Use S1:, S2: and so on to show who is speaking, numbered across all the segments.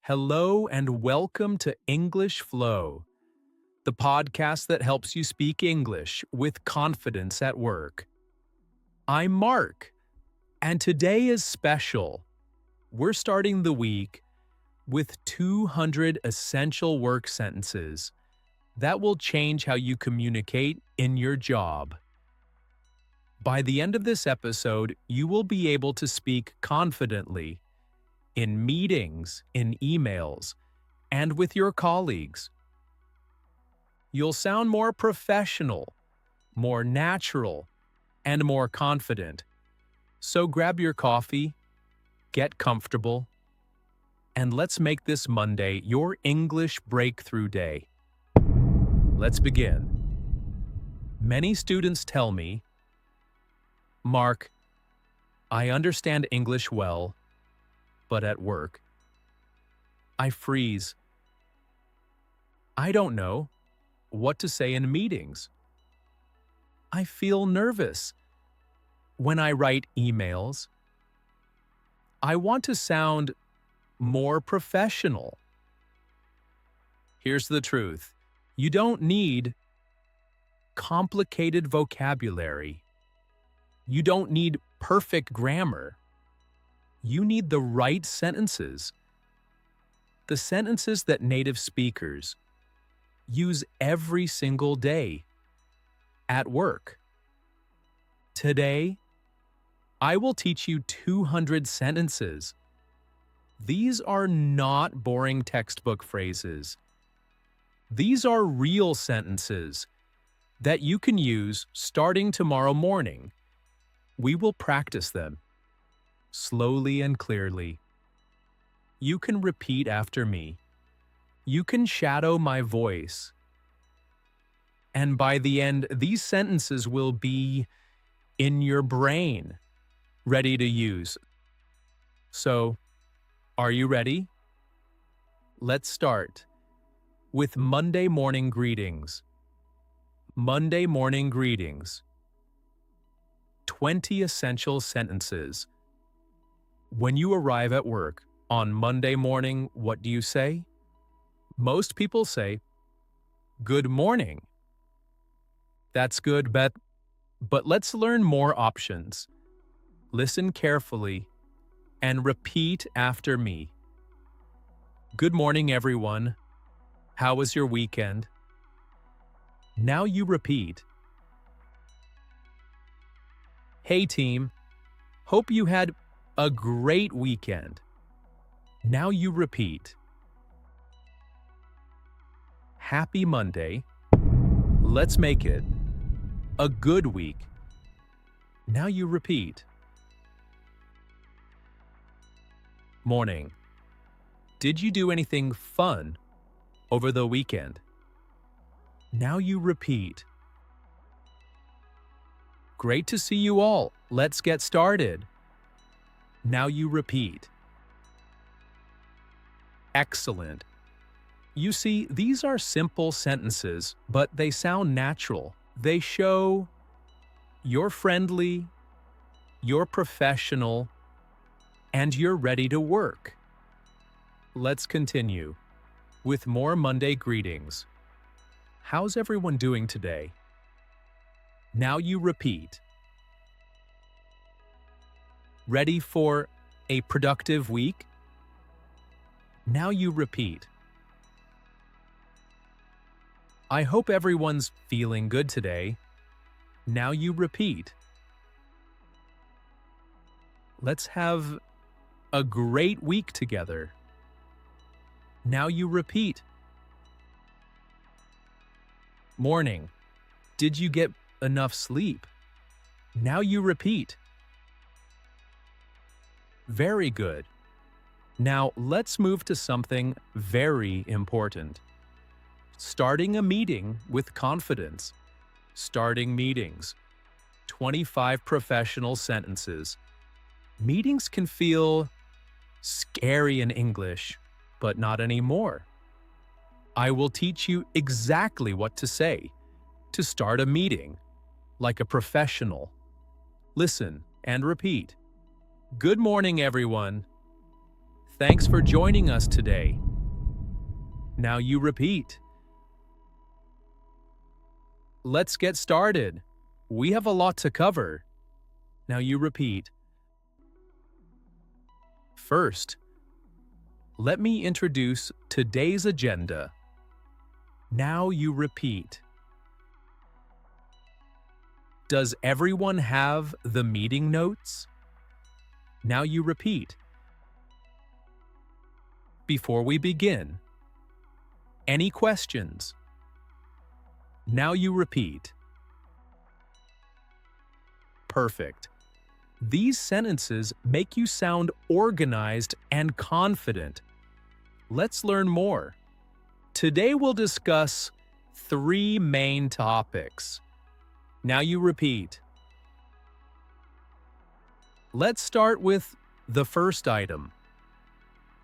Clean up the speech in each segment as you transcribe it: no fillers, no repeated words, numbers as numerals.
S1: Hello and welcome to English Flow, the podcast that helps you speak English with confidence at work. I'm Mark, and today is special. We're starting the week with 200 essential work sentences that will change how you communicate in your job. By the end of this episode, you will be able to speak confidently in meetings, in emails, and with your colleagues. You'll sound more professional, more natural, and more confident. So grab your coffee, get comfortable, and let's make this Monday your English breakthrough day. Let's begin. Many students tell me, "Mark, I understand English well, but at work, I freeze. I don't know what to say in meetings. I feel nervous when I write emails. I want to sound more professional." Here's the truth. You don't need complicated vocabulary. You don't need perfect grammar. You need the right sentences. The sentences that native speakers use every single day at work. Today, I will teach you 200 sentences. These are not boring textbook phrases. These are real sentences that you can use starting tomorrow morning. We will practice them slowly and clearly. You can repeat after me. You can shadow my voice. And by the end, these sentences will be in your brain, ready to use. So, are you ready? Let's start with Monday morning greetings. Monday morning greetings. 20 essential sentences. When you arrive at work on Monday morning, what do you say? Most people say, "Good morning." That's good, but let's learn more options. Listen carefully and repeat after me. Good morning, everyone. How was your weekend? Now you repeat. Hey team, hope you had a great weekend. Now you repeat. Happy Monday. Let's make it a good week. Now you repeat. Morning. Did you do anything fun over the weekend? Now you repeat. Great to see you all. Let's get started. Now you repeat. Excellent. You see, these are simple sentences, but they sound natural. They show you're friendly, you're professional, and you're ready to work. Let's continue with more Monday greetings. How's everyone doing today? Now you repeat. Ready for a productive week? Now you repeat. I hope everyone's feeling good today. Now you repeat. Let's have a great week together. Now you repeat. Morning. Did you get enough sleep? Now you repeat. Very good. Now let's move to something very important. Starting a meeting with confidence. Starting meetings. 25 professional sentences. Meetings can feel scary in English, but not anymore. I will teach you exactly what to say to start a meeting, like a professional. Listen and repeat. Good morning, everyone. Thanks for joining us today. Now you repeat. Let's get started. We have a lot to cover. Now you repeat. First, let me introduce today's agenda. Now you repeat. Does everyone have the meeting notes? Now you repeat. Before we begin, any questions? Now you repeat. Perfect. These sentences make you sound organized and confident. Let's learn more. Today we'll discuss 3 main topics. Now you repeat. Let's start with the first item.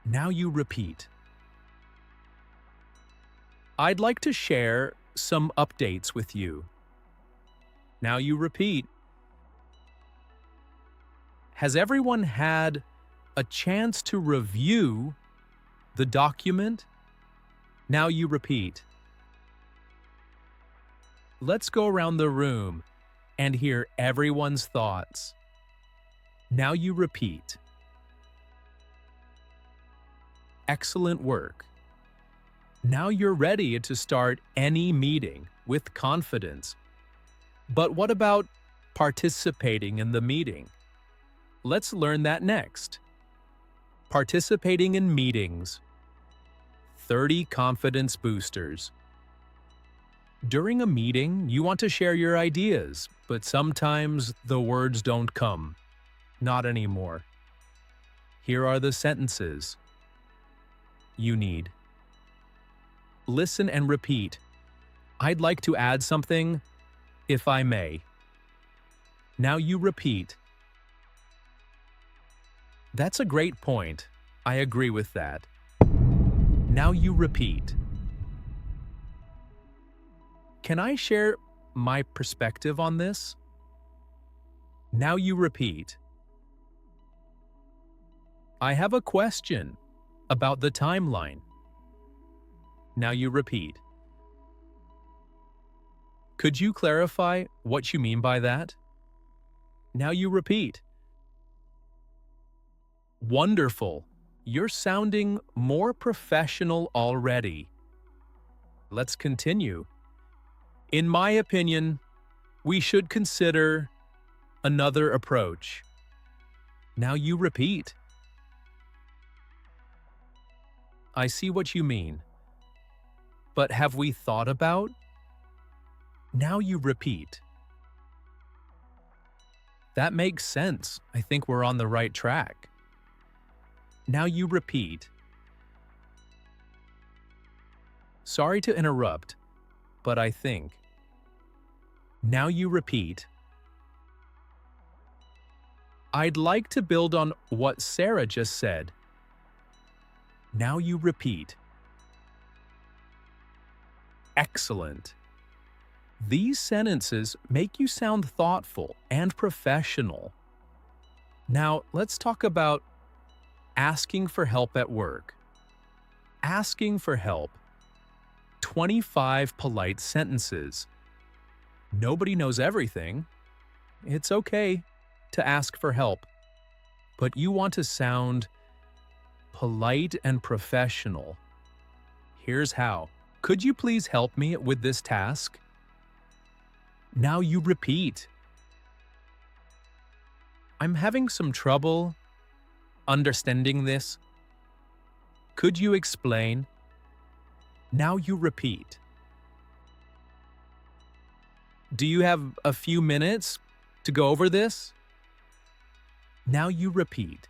S1: Now you repeat. I'd like to share some updates with you. Now you repeat. Has everyone had a chance to review the document? Now you repeat. Let's go around the room and hear everyone's thoughts. Now you repeat. Excellent work. Now you're ready to start any meeting with confidence. But what about participating in the meeting? Let's learn that next. Participating in meetings. 30 confidence boosters. During a meeting, you want to share your ideas, but sometimes the words don't come. Not anymore. Here are the sentences you need. Listen and repeat. I'd like to add something, if I may. Now you repeat. That's a great point. I agree with that. Now you repeat. Can I share my perspective on this? Now you repeat. I have a question about the timeline. Now you repeat. Could you clarify what you mean by that? Now you repeat. Wonderful. You're sounding more professional already. Let's continue. In my opinion, we should consider another approach. Now you repeat. I see what you mean. But have we thought about? Now you repeat. That makes sense. I think we're on the right track. Now you repeat. Sorry to interrupt, but I think. Now you repeat. I'd like to build on what Sarah just said. Now you repeat. Excellent. These sentences make you sound thoughtful and professional. Now let's talk about asking for help at work. Asking for help. 25 polite sentences. Nobody knows everything. It's okay to ask for help, but you want to sound polite and professional. Here's how. Could you please help me with this task? Now you repeat. I'm having some trouble understanding this. Could you explain? Now you repeat. Do you have a few minutes to go over this? Now you repeat.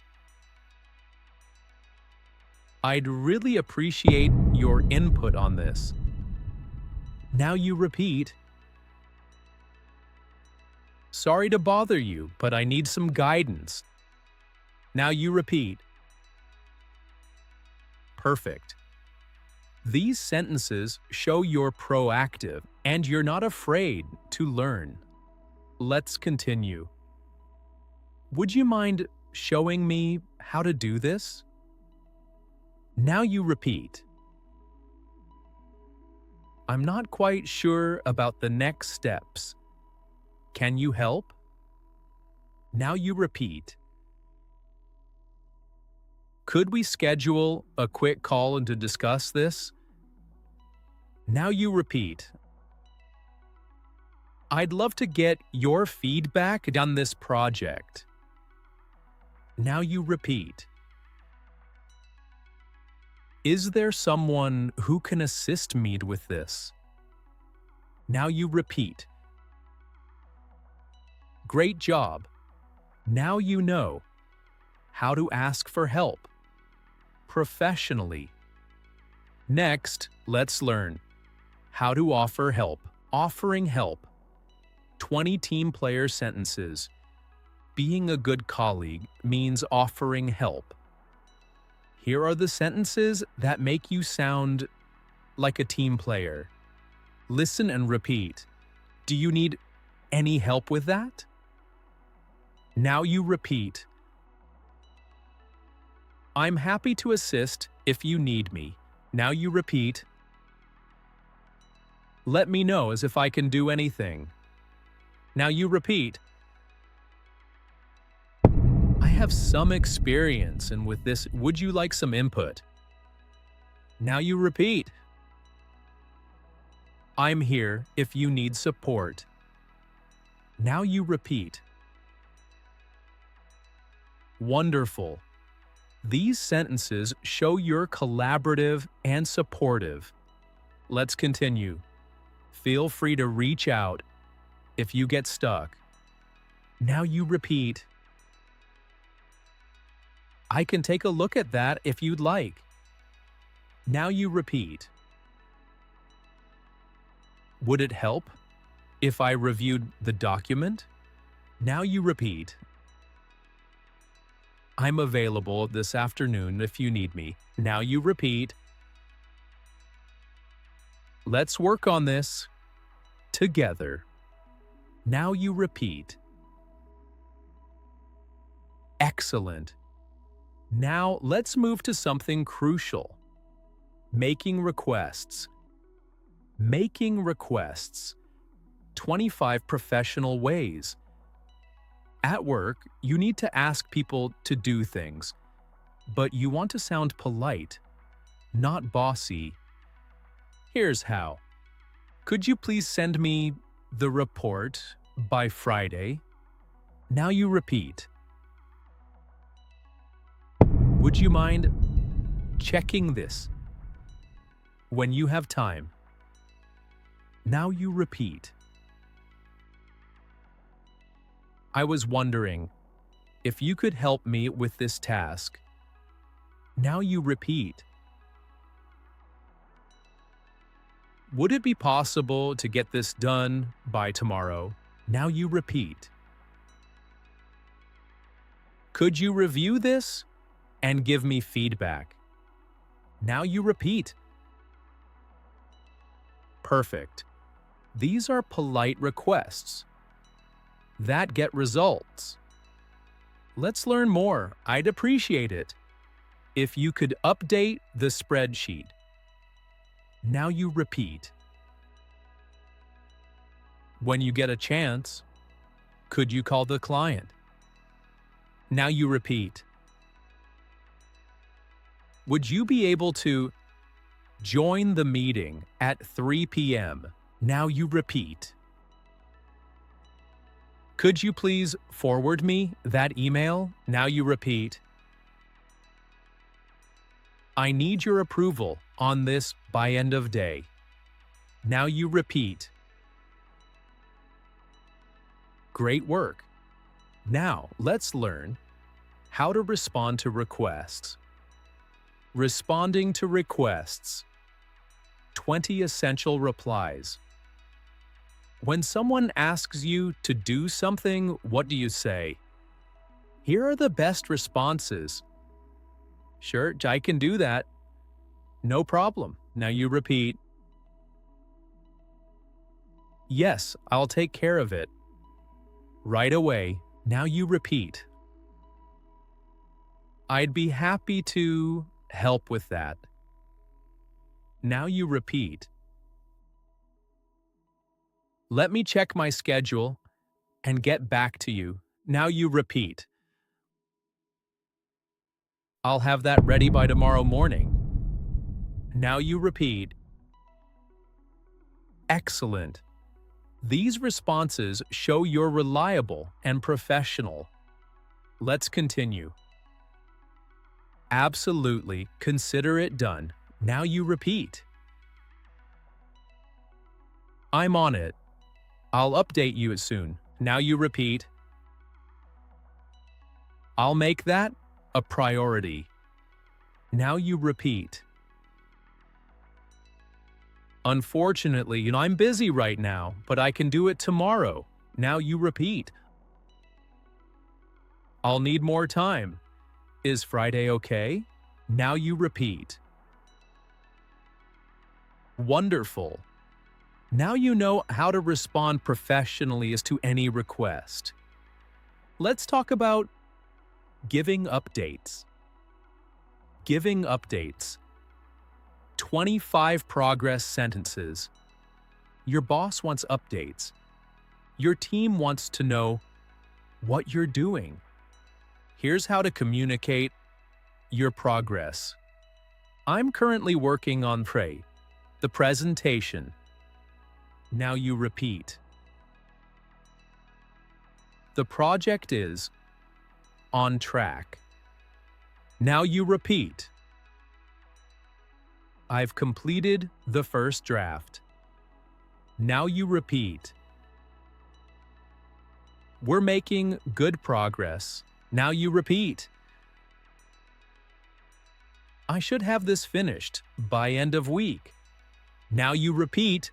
S1: I'd really appreciate your input on this. Now you repeat. Sorry to bother you, but I need some guidance. Now you repeat. Perfect. These sentences show you're proactive and you're not afraid to learn. Let's continue. Would you mind showing me how to do this? Now you repeat. I'm not quite sure about the next steps. Can you help? Now you repeat. Could we schedule a quick call to discuss this? Now you repeat. I'd love to get your feedback on this project. Now you repeat. Is there someone who can assist me with this? Now you repeat. Great job. Now you know how to ask for help professionally. Next, let's learn how to offer help. Offering help. 20 team player sentences. Being a good colleague means offering help. Here are the sentences that make you sound like a team player. Listen and repeat. Do you need any help with that? Now you repeat. I'm happy to assist if you need me. Now you repeat. Let me know as if I can do anything. Now you repeat. I have some experience and with this, would you like some input? Now you repeat. I'm here if you need support. Now you repeat. Wonderful. These sentences show you're collaborative and supportive. Let's continue. Feel free to reach out if you get stuck. Now you repeat. I can take a look at that if you'd like. Now you repeat. Would it help if I reviewed the document? Now you repeat. I'm available this afternoon if you need me. Now you repeat. Let's work on this together. Now you repeat. Excellent. Now let's move to something crucial. Making requests. Making requests. 25 professional ways. At work, you need to ask people to do things, but you want to sound polite, not bossy. Here's how. Could you please send me the report by Friday? Now you repeat. Would you mind checking this when you have time? Now you repeat. I was wondering if you could help me with this task. Now you repeat. Would it be possible to get this done by tomorrow? Now you repeat. Could you review this and give me feedback? Now you repeat. Perfect. These are polite requests that get results. Let's learn more. I'd appreciate it if you could update the spreadsheet. Now you repeat. When you get a chance, could you call the client? Now you repeat. Would you be able to join the meeting at 3 p.m.? Now you repeat. Could you please forward me that email? Now you repeat. I need your approval on this by end of day. Now you repeat. Great work. Now let's learn how to respond to requests. Responding to requests. 20 essential replies. When someone asks you to do something, what do you say? Here are the best responses. Sure, I can do that. No problem. Now you repeat. Yes, I'll take care of it. Right away. Now you repeat. I'd be happy to help with that. Now you repeat. Let me check my schedule and get back to you. Now you repeat. I'll have that ready by tomorrow morning. Now you repeat. Excellent. These responses show you're reliable and professional. Let's continue. Absolutely, consider it done. Now you repeat. I'm on it. I'll update you soon. Now you repeat. I'll make that a priority. Now you repeat. Unfortunately, I'm busy right now, but I can do it tomorrow. Now you repeat. I'll need more time. Is Friday okay? Now you repeat. Wonderful. Now you know how to respond professionally as to any request. Let's talk about giving updates. Giving updates. 25 progress sentences. Your boss wants updates. Your team wants to know what you're doing. Here's how to communicate your progress. I'm currently working on the presentation. Now you repeat. The project is on track. Now you repeat. I've completed the first draft. Now you repeat. We're making good progress. Now you repeat. I should have this finished by end of week. Now you repeat.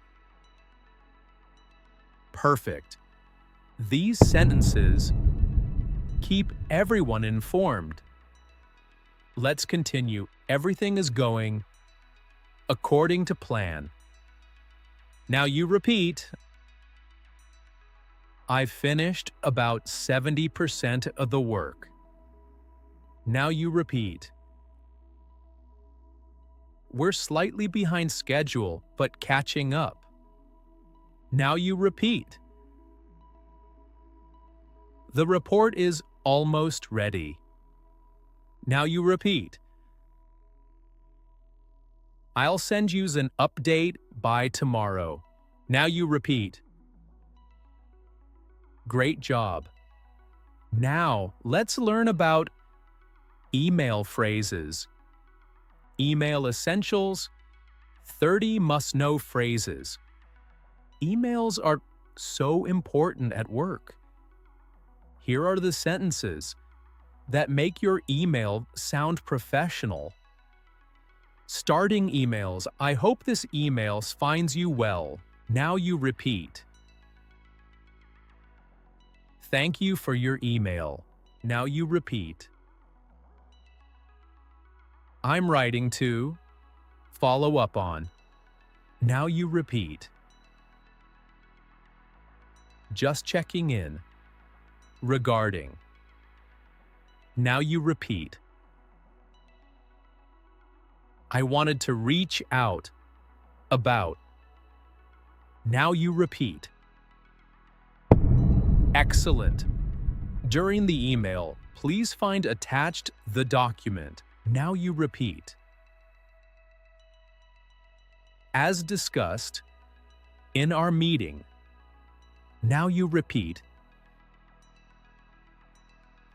S1: Perfect. These sentences keep everyone informed. Let's continue. Everything is going according to plan. Now you repeat. I've finished about 70% of the work. Now you repeat. We're slightly behind schedule, but catching up. Now you repeat. The report is almost ready. Now you repeat. I'll send you an update by tomorrow. Now you repeat. Great job. Now let's learn about email phrases. Email essentials, 30 must-know phrases. Emails are so important at work. Here are the sentences that make your email sound professional. Starting emails. I hope this email finds you well. Now you repeat. Thank you for your email. Now you repeat. I'm writing to follow up on. Now you repeat. Just checking in. Regarding. Now you repeat. I wanted to reach out. About. Now you repeat. Excellent. During the email, please find attached the document. Now you repeat. As discussed in our meeting. Now you repeat.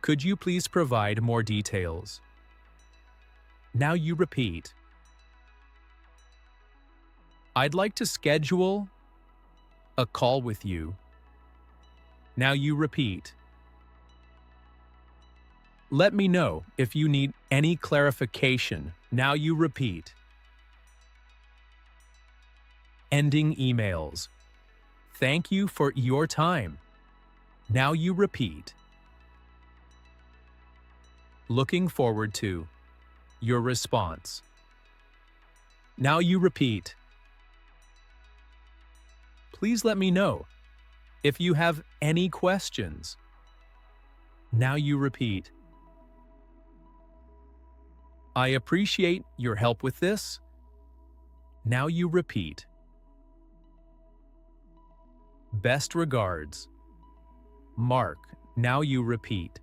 S1: Could you please provide more details? Now you repeat. I'd like to schedule a call with you. Now you repeat. Let me know if you need any clarification. Now you repeat. Ending emails. Thank you for your time. Now you repeat. Looking forward to your response. Now you repeat. Please let me know if you have any questions. Now you repeat. I appreciate your help with this. Now you repeat. Best regards. Mark. Now you repeat.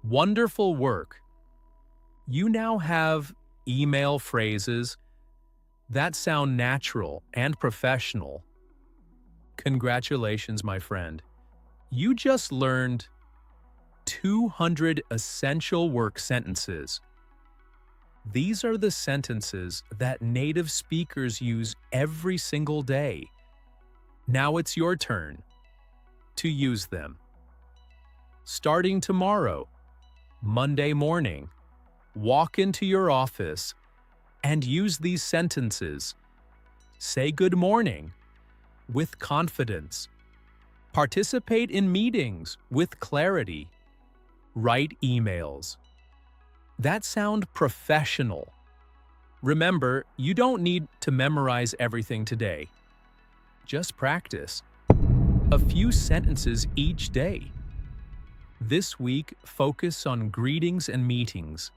S1: Wonderful work. You now have email phrases that sound natural and professional. Congratulations, my friend. You just learned 200 essential work sentences. These are the sentences that native speakers use every single day. Now it's your turn to use them. Starting tomorrow, Monday morning, walk into your office and use these sentences. Say good morning with confidence. Participate in meetings with clarity. Write emails that sound professional. Remember, you don't need to memorize everything today. Just practice a few sentences each day. This week, focus on greetings and meetings.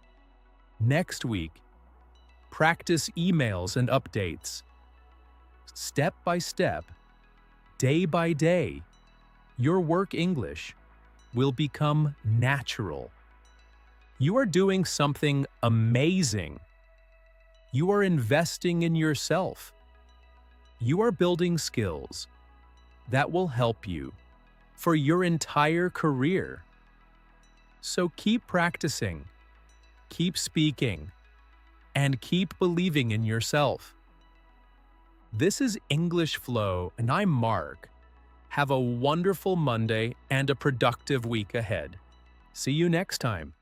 S1: Next week, practice emails and updates. Step by step, day by day, your work English will become natural. You are doing something amazing. You are investing in yourself. You are building skills that will help you for your entire career. So keep practicing, keep speaking, and keep believing in yourself. This is English Flow, and I'm Mark. Have a wonderful Monday and a productive week ahead. See you next time.